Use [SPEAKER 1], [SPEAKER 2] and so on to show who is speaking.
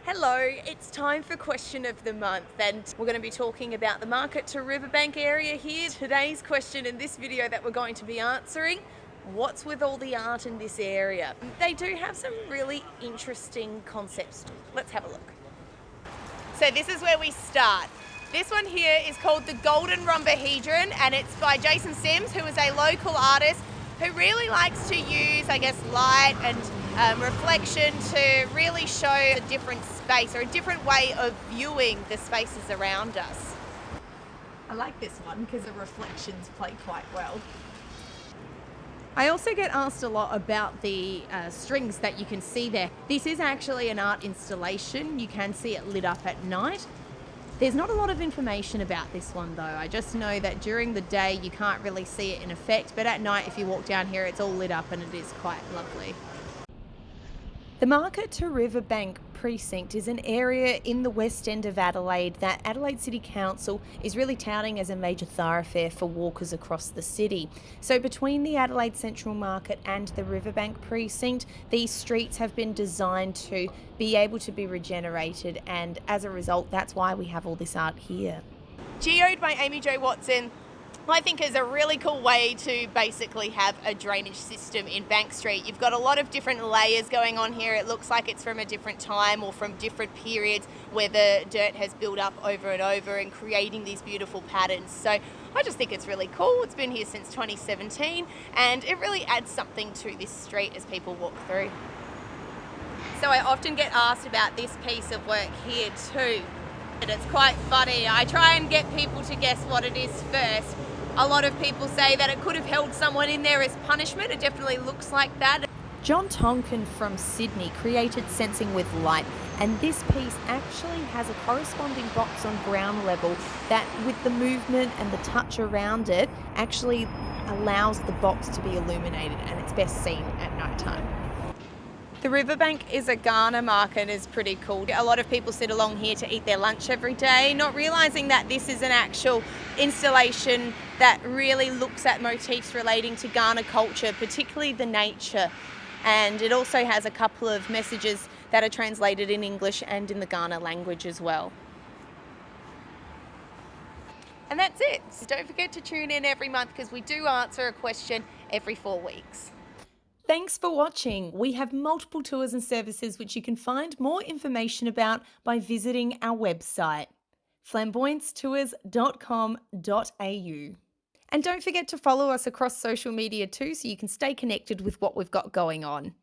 [SPEAKER 1] Hello, it's time for question of the month and we're going to be talking about the Market to Riverbank area here. Today's question in this video that we're going to be answering, what's with all the art in this area? They do have some really interesting concepts. Let's have a look. So this is where we start. This one here is called the Golden Rhombohedron and it's by Jason Sims, who is a local artist who really likes to use, light and reflection to really show a different space or a different way of viewing the spaces around us.
[SPEAKER 2] I like this one because the reflections play quite well.
[SPEAKER 1] I also get asked a lot about the strings that you can see there. This is actually an art installation. You can see it lit up at night. There's not a lot of information about this one though. I just know that during the day you can't really see it in effect, but at night if you walk down here it's all lit up and it is quite lovely. The Market to Riverbank Precinct is an area in the west end of Adelaide that Adelaide City Council is really touting as a major thoroughfare for walkers across the city. So between the Adelaide Central Market and the Riverbank Precinct, these streets have been designed to be able to be regenerated, and as a result that's why we have all this art here. Geoed by Amy Jo Watson, I think is a really cool way to basically have a drainage system in Bank Street. You've got a lot of different layers going on here. It looks like it's from a different time or from different periods where the dirt has built up over and over and creating these beautiful patterns. So I just think it's really cool. It's been here since 2017 and it really adds something to this street as people walk through. So I often get asked about this piece of work here too. And it's quite funny. I try and get people to guess what it is first. A lot of people say that it could have held someone in there as punishment. It definitely looks like that. John Tonkin from Sydney created Sensing with Light, and this piece actually has a corresponding box on ground level that, with the movement and the touch around it, actually allows the box to be illuminated, and it's best seen at night time. The Riverbank is a Ghana market, is pretty cool. A lot of people sit along here to eat their lunch every day, not realising that this is an actual installation that really looks at motifs relating to Ghana culture, particularly the nature. And it also has a couple of messages that are translated in English and in the Ghana language as well. And that's it. So don't forget to tune in every month because we do answer a question every 4 weeks. Thanks for watching. We have multiple tours and services which you can find more information about by visiting our website, flamboyancetours.com.au. And don't forget to follow us across social media too so you can stay connected with what we've got going on.